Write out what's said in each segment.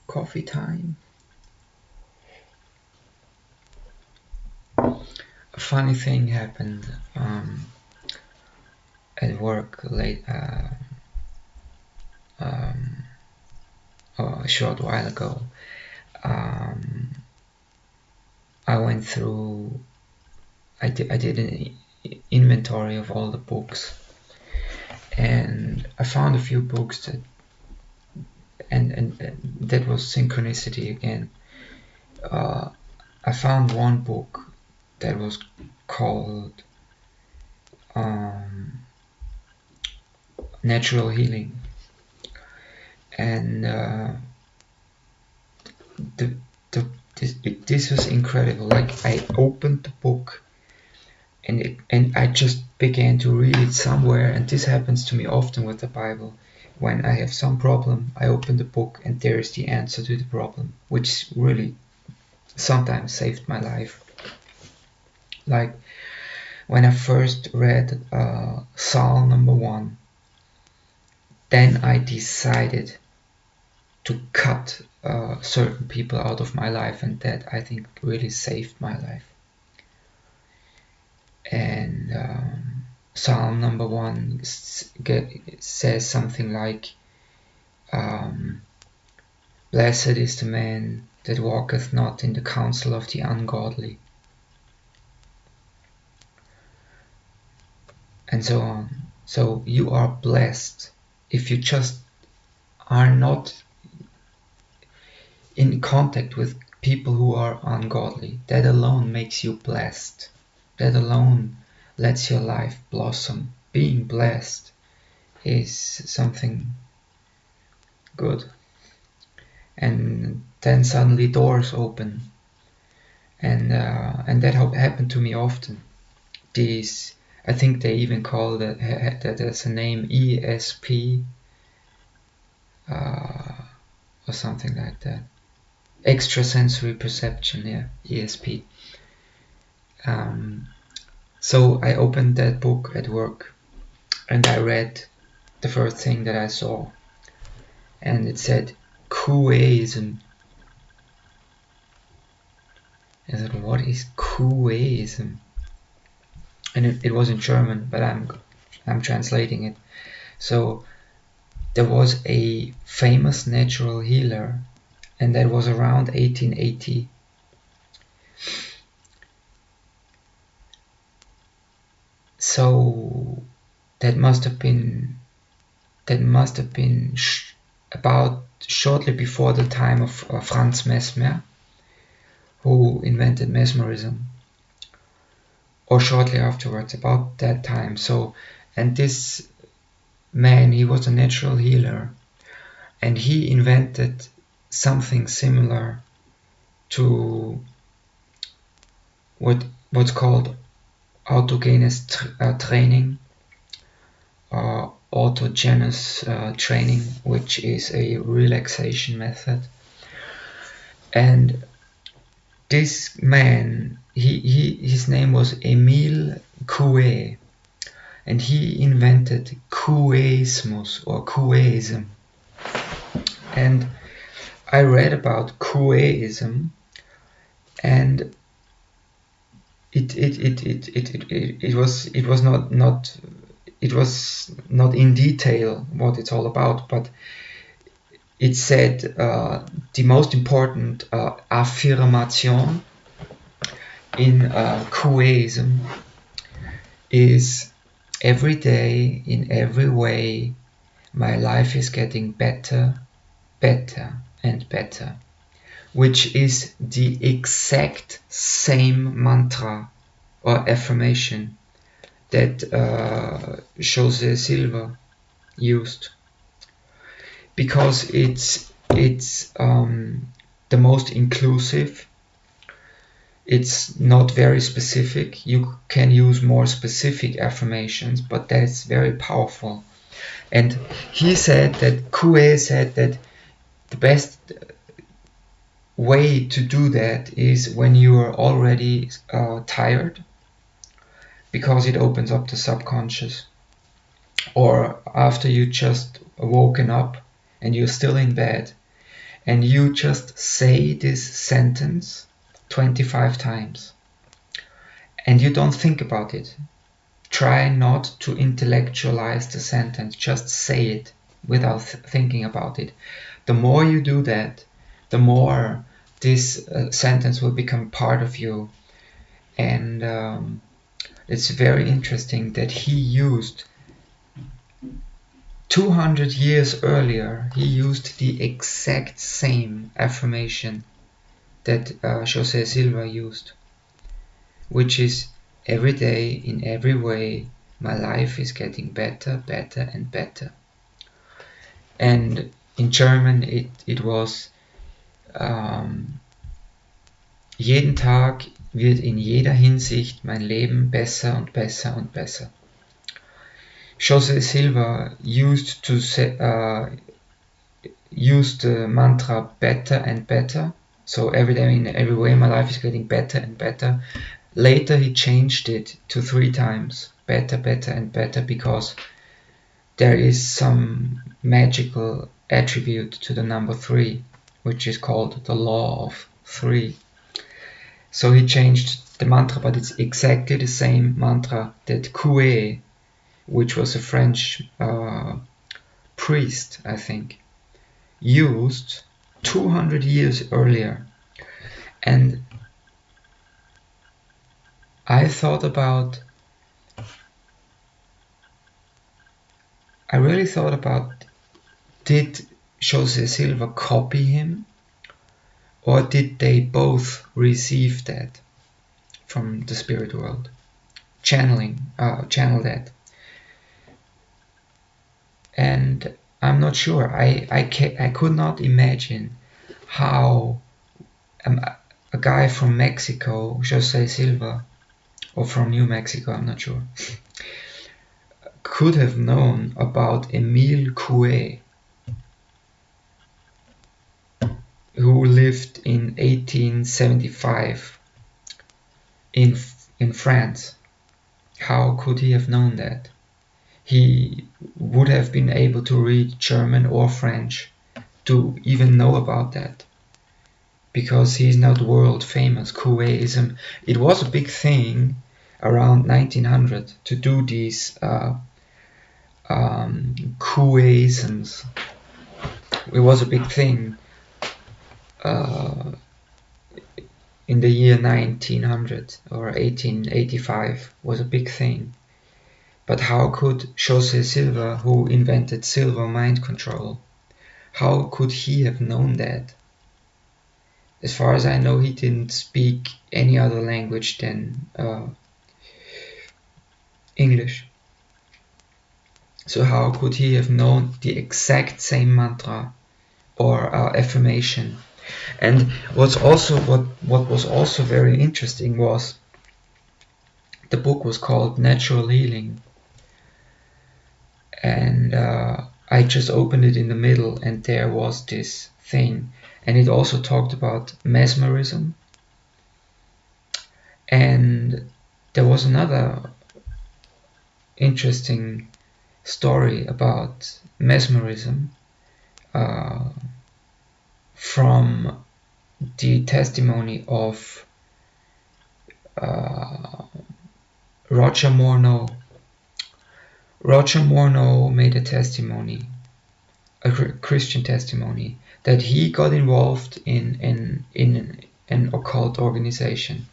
coffee time. A funny thing happened at work late a short while ago. I went through. I did an inventory of all the books, and I found a few books that, and that was synchronicity again. I found one book that was called Natural Healing, and this was incredible. Like, I opened the book and I just began to read it somewhere, and this happens to me often with the Bible. When I have some problem, I open the book and there is the answer to the problem, which really sometimes saved my life. Like when I first read Psalm number 1, then I decided to cut certain people out of my life, and that, I think, really saved my life. And Psalm number 1 says something like, blessed is the man that walketh not in the counsel of the ungodly, and so on. So you are blessed if you just are not in contact with people who are ungodly. That alone makes you blessed. That alone lets your life blossom. Being blessed is something good. And then suddenly doors open, and that happened to me often. These, I think they even call that as a name, ESP, or something like that. Extrasensory perception, yeah, ESP. So I opened that book at work, and I read the first thing that I saw, and it said Coueism. I said, what is Coueism? And it was in German, but I'm translating it. So there was a famous natural healer, and that was around 1880. So that must have been about shortly before the time of Franz Mesmer, who invented Mesmerism, or shortly afterwards, about that time. So, and this man, he was a natural healer, and he invented something similar to what's called autogenous training, or autogenous training, which is a relaxation method. And this man, his name was Emile Coué, and he invented Coueismus, or Coueism. And I read about Coueism, and it was not in detail what it's all about, but it said the most important affirmation in Coueism is, every day, in every way, my life is getting better, better and better, which is the exact same mantra or affirmation that Silva used, because it's the most inclusive. It's not very specific. You can use more specific affirmations, but that is very powerful. And he said that, Coué said that the best way to do that is when you are already tired, because it opens up the subconscious, or after you just woken up and you're still in bed and you just say this sentence 25 times and you don't think about it. Try not to intellectualize the sentence, just say it without thinking about it. The more you do that, the more this sentence will become part of you. And it's very interesting that he used 200 years earlier, he used the exact same affirmation that José Silva used, which is every day, in every way, my life is getting better, better and better. And in German it was jeden Tag wird in jeder Hinsicht mein Leben besser und besser und besser. José Silva used to say, used the mantra better and better. So every day, in every way, my life is getting better and better. Later he changed it to 3 times, better, better and better, because there is some magical attribute to the number 3, which is called the law of 3. So he changed the mantra, but it's exactly the same mantra that Coueism, which was a French priest, I think, used 200 years earlier. And I really thought about, did José Silva copy him, or did they both receive that from the spirit world, channel that? And I'm not sure. I could not imagine how a guy from Mexico, José Silva, or from New Mexico, I'm not sure, could have known about Émile Coué, who lived in 1875 in France. How could he have known that? He would have been able to read German or French to even know about that, because he's not world famous. Coueism, it was a big thing around 1900 to do these Coueisms. It was a big thing in the year 1900 or 1885 was a big thing. But how could José Silva, who invented Silva mind control, how could he have known that? As far as I know, he didn't speak any other language than English. So how could he have known the exact same mantra or affirmation? And what was also very interesting was, the book was called Natural Healing, and I just opened it in the middle, and there was this thing, and it also talked about mesmerism, and there was another interesting story about mesmerism from the testimony of Roger Morneau. Roger Morneau made a testimony, a Christian testimony, that he got involved in an occult organization,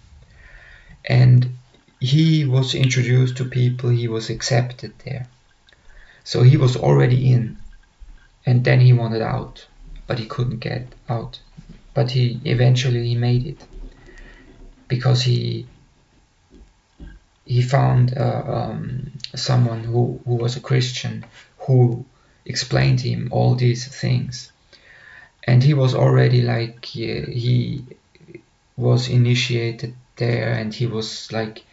and he was introduced to people, he was accepted there. So he was already in, and then he wanted out, but he couldn't get out. But he eventually made it, because he found someone who was a Christian, who explained to him all these things, and he was already like, he was initiated there, and he was like,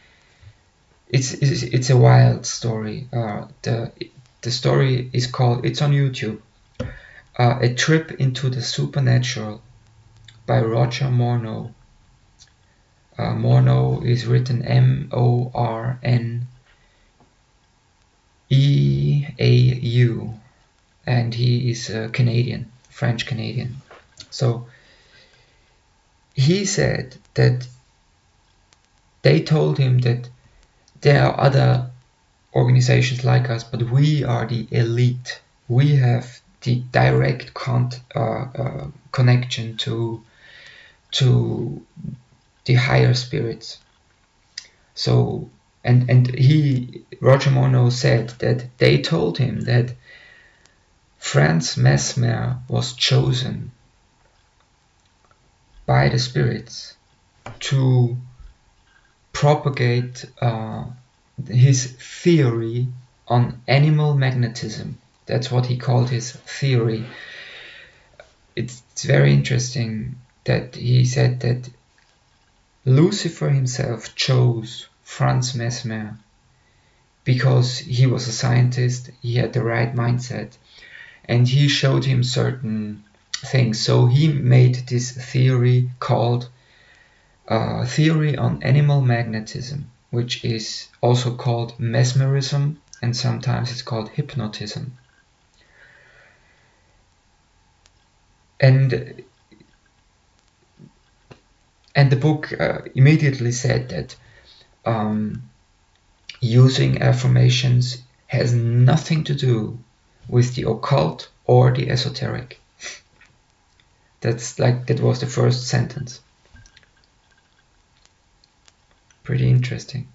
it's a wild story. The story is called, it's on YouTube, A Trip into the Supernatural by Roger Morneau. Morneau is written Morneau, and he is a Canadian, French Canadian. So he said that they told him that there are other organizations like us, but we are the elite. We have the direct connection to the higher spirits. So and Roger Monroe said that they told him that Franz Mesmer was chosen by the spirits to propagate his theory on animal magnetism. That's what he called his theory. It's very interesting that he said that Lucifer himself chose Franz Mesmer because he was a scientist, he had the right mindset, and he showed him certain things. So he made this theory called Theory on Animal Magnetism, which is also called Mesmerism, and sometimes it's called hypnotism. And the book immediately said that using affirmations has nothing to do with the occult or the esoteric. That was the first sentence. Pretty interesting.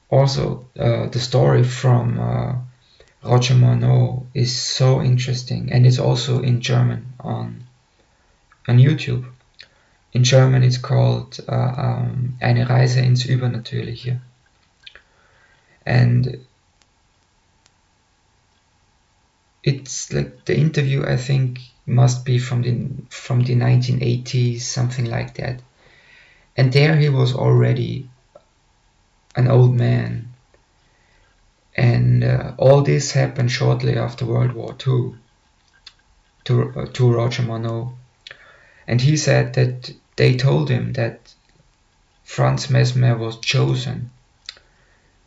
Also, the story from Roger Monroe is so interesting, and it's also in German on YouTube. In German it's called Eine Reise ins Übernatürliche. And it's like the interview, I think, must be from the 1980s, something like that. And there he was already an old man. And all this happened shortly after World War II to Roger Monroe. And he said that they told him that Franz Mesmer was chosen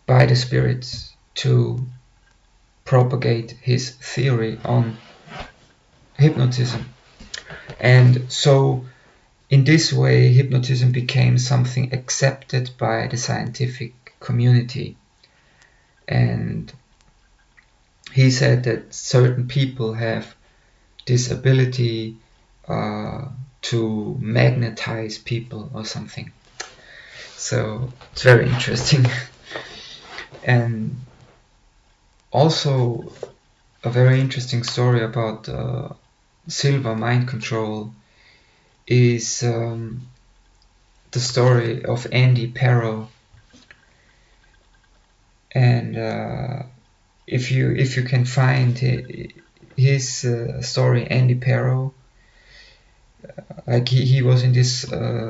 by the spirits to propagate his theory on hypnotism. And so in this way, hypnotism became something accepted by the scientific community. And he said that certain people have this ability to magnetize people or something. So it's very interesting. And also a very interesting story about Silva mind control is the story of Andy Perrow. And if you can find his story, Andy Perrow, like he was in this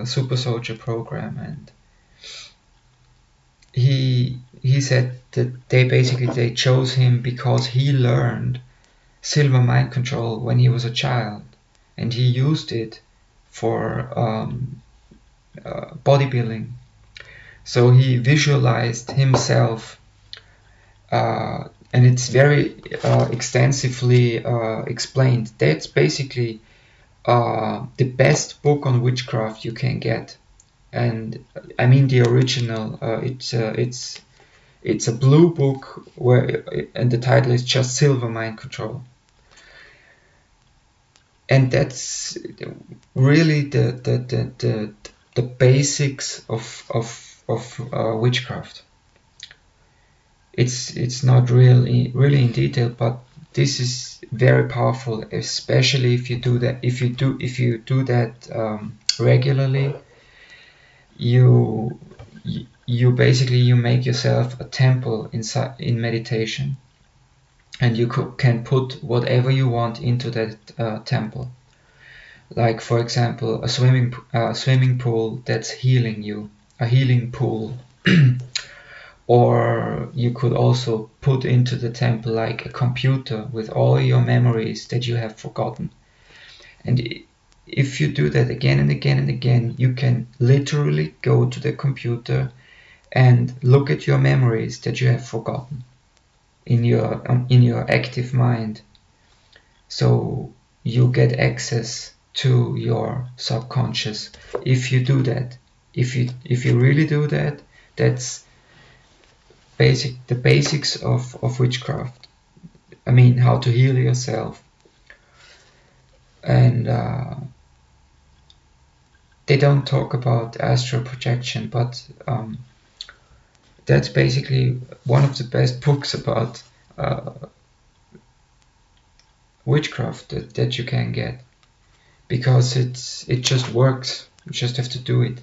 super soldier program, and he said that they chose him because he learned Silva mind control when he was a child, and he used it for bodybuilding. So he visualized himself, and it's very extensively explained. That's basically the best book on witchcraft you can get, and I mean the original. It's a blue book and the title is just Silva Mind Control, and that's really the basics of witchcraft. It's not really in detail, but this is very powerful, especially if you do that. If you do that regularly, you basically you make yourself a temple in meditation, and you can put whatever you want into that temple. Like, for example, a swimming pool that's healing you, a healing pool. Or you could also put into the temple like a computer with all your memories that you have forgotten. And if you do that again and again and again, you can literally go to the computer and look at your memories that you have forgotten in your active mind. So you get access to your subconscious. If you do that, if you really do that, that's the basics of witchcraft. I mean, how to heal yourself. And they don't talk about astral projection, but that's basically one of the best books about witchcraft that you can get, because it just works. You just have to do it,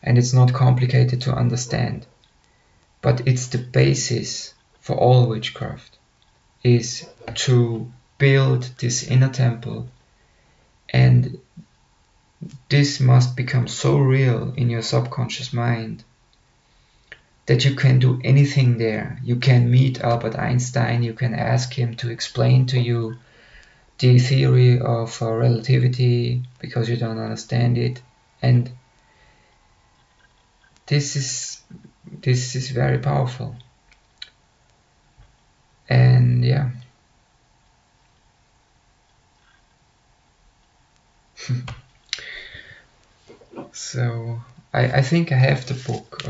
and it's not complicated to understand. But it's the basis for all witchcraft, is to build this inner temple, and this must become so real in your subconscious mind that you can do anything there. You can meet Albert Einstein, you can ask him to explain to you the theory of relativity because you don't understand it, and this is very powerful. And yeah. So I think I have the book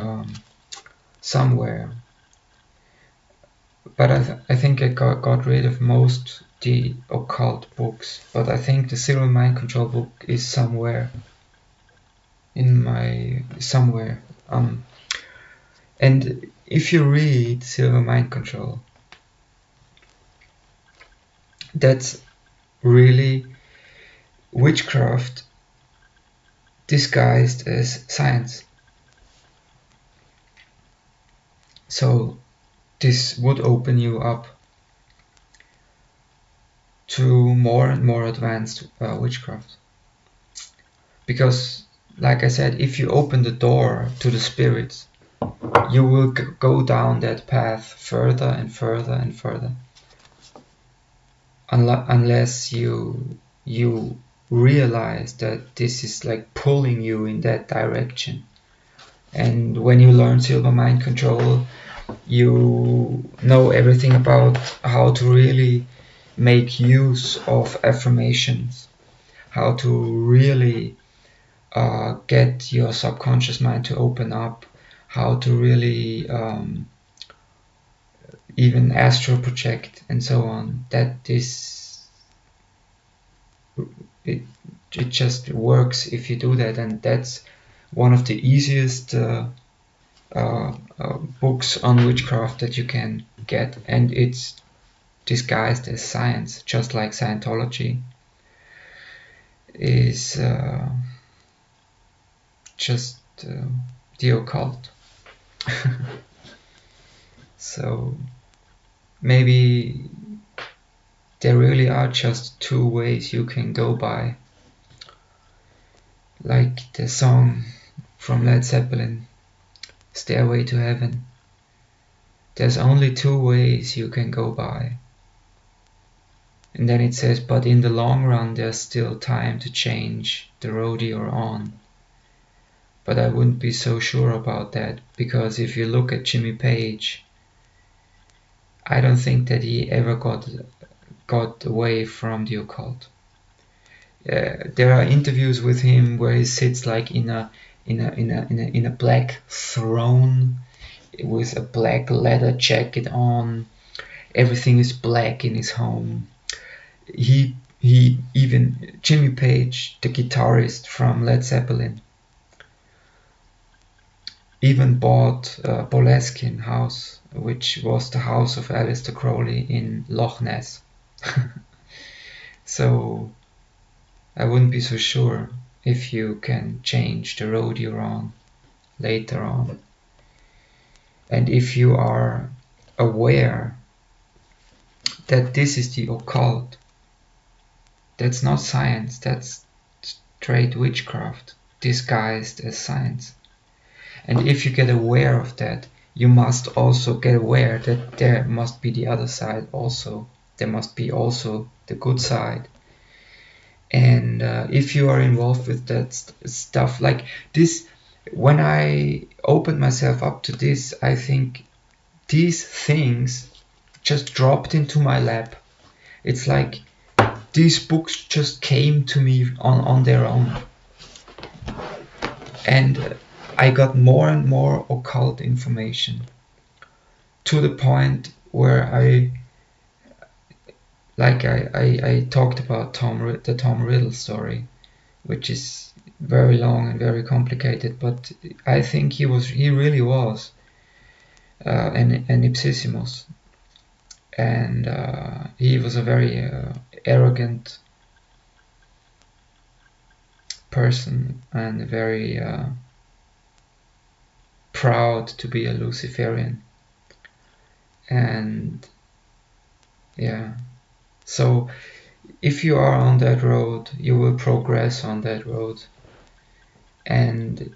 somewhere, but I think I got rid of most the occult books, but I think the Silva Mind Control book is somewhere in my and if you read Silva Mind Control, that's really witchcraft disguised as science. So this would open you up to more and more advanced witchcraft, because like I said, if you open the door to the spirits, you will go down that path further and further and further, unless you realize that this is like pulling you in that direction. And when you learn Silva Mind Control, you know everything about how to really make use of affirmations, how to really get your subconscious mind to open up, how to really even astral project and so on. That this it just works if you do that, and that's one of the easiest books on witchcraft that you can get, and it's disguised as science, just like Scientology is just the occult. So maybe there really are just two ways you can go by, like the song from Led Zeppelin, Stairway to Heaven. There's only two ways you can go by. And then it says, but in the long run there's still time to change the road you're on. But I wouldn't be so sure about that, because if you look at Jimmy Page, I don't think that he ever got away from the occult. There are interviews with him where he sits like in a black throne with a black leather jacket on. Everything is black in his home. He even Jimmy Page, the guitarist from Led Zeppelin, even bought Boleskine house, which was the house of Aleister Crowley in Loch Ness. So I wouldn't be so sure if you can change the road you're on later on. And if you are aware that this is the occult, that's not science, that's straight witchcraft disguised as science. And if you get aware of that, you must also get aware that there must be the other side also. There must be also the good side. And if you are involved with that stuff like this, when I opened myself up to this, I think these things just dropped into my lap. It's like these books just came to me on their own. And I got more and more occult information, to the point where I talked about the Tom Riddle story, which is very long and very complicated, but I think he really was an ipsissimus, and he was a very arrogant person and very proud to be a Luciferian. And yeah, so if you are on that road, you will progress on that road, and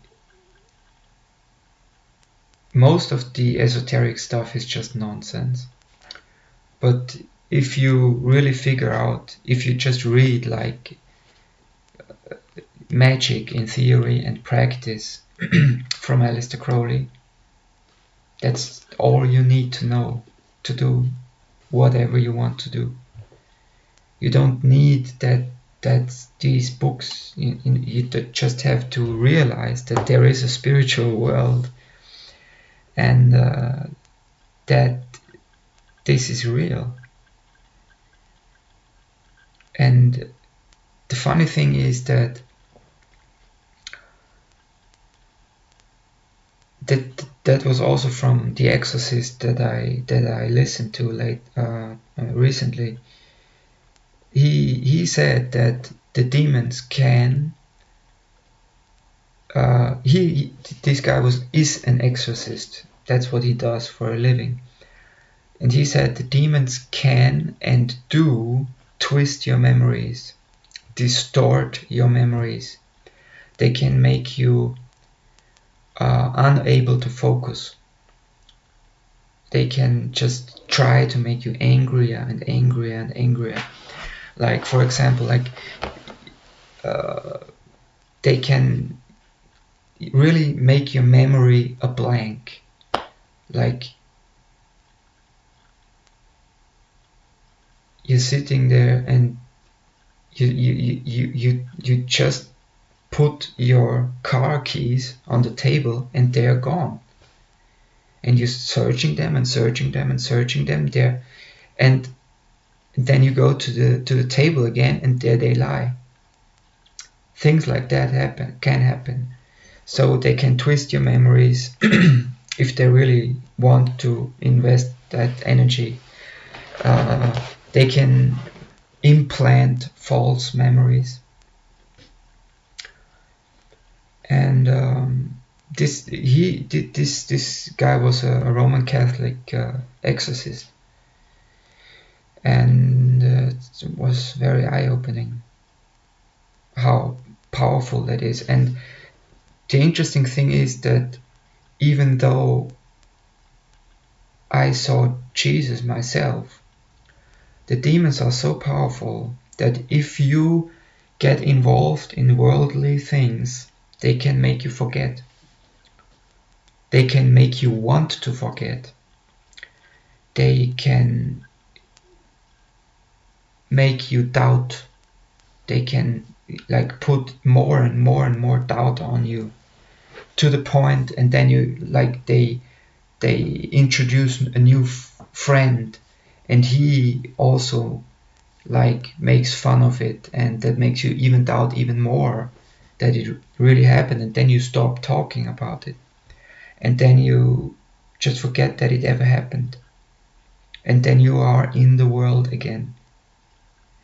most of the esoteric stuff is just nonsense. But if you really figure out, if you just read like Magic in Theory and Practice from Aleister Crowley, that's all you need to know to do whatever you want to do. You don't need that these books. You just have to realize that there is a spiritual world, and that this is real. And the funny thing is that that was also from The Exorcist that I listened to recently. He said that the demons can. This guy is an exorcist. That's what he does for a living. And he said the demons can and do twist your memories, distort your memories. They can make you unable to focus. They can just try to make you angrier and angrier and angrier. Like, for example, they can really make your memory a blank. Like, you're sitting there and you just put your car keys on the table and they're gone, and you're searching them and searching them and searching them there, and then you go to the table again and there they lie. Things like that can happen. So they can twist your memories if they really want to invest that energy. They can implant false memories. And this guy was a Roman Catholic exorcist, and it was very eye-opening how powerful that is. And the interesting thing is that even though I saw Jesus myself, the demons are so powerful that if you get involved in worldly things, they can make you forget. They can make you want to forget. They can make you doubt. They can put more and more and more doubt on you, to the point, and then they introduce a new friend, and he also makes fun of it, and that makes you even doubt even more that it really happened, and then you stop talking about it, and then you just forget that it ever happened, and then you are in the world again.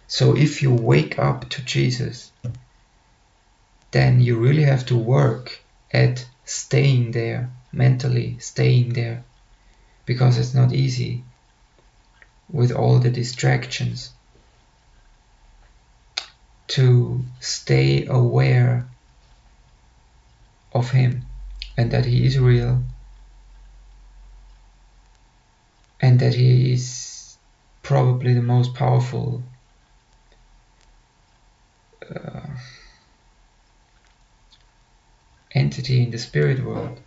So if you wake up to Jesus, then you really have to work at staying there, mentally staying there, because it's not easy with all the distractions to stay aware of him, and that he is real, and that he is probably the most powerful entity in the spirit world.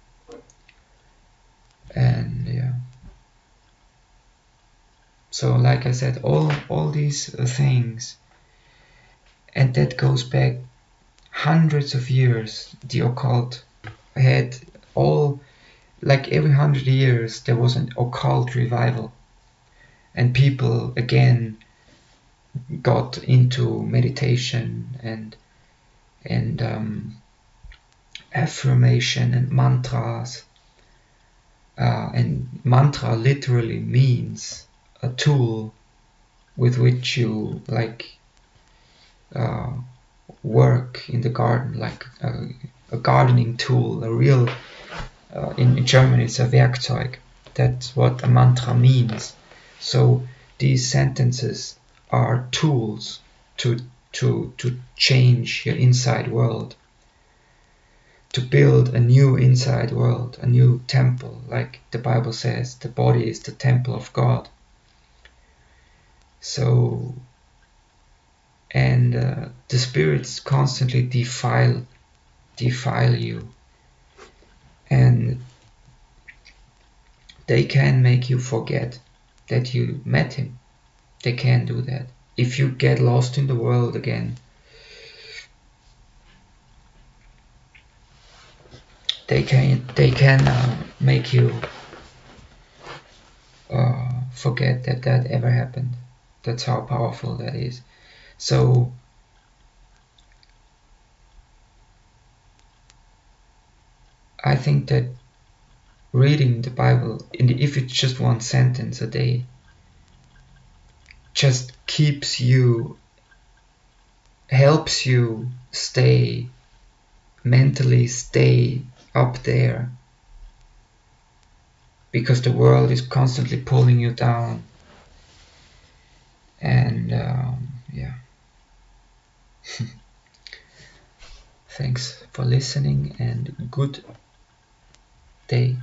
And yeah, so like I said, all these things and that goes back hundreds of years. The occult had all, like every 100 years there was an occult revival, and people again got into meditation and affirmation and mantras. And mantra literally means a tool with which you work in the garden, like a gardening tool, a real, in German it's a Werkzeug. That's what a mantra means. So these sentences are tools to change your inside world, to build a new inside world, a new temple. Like the Bible says, the body is the temple of God. So, and the spirits constantly defile you, and they can make you forget that you met him. They can do that. If you get lost in the world again, they can make you forget that ever happened. That's how powerful that is. So I think that reading the Bible, if it's just one sentence a day, just helps you mentally stay up there, because the world is constantly pulling you down. And yeah. Thanks for listening, and good day.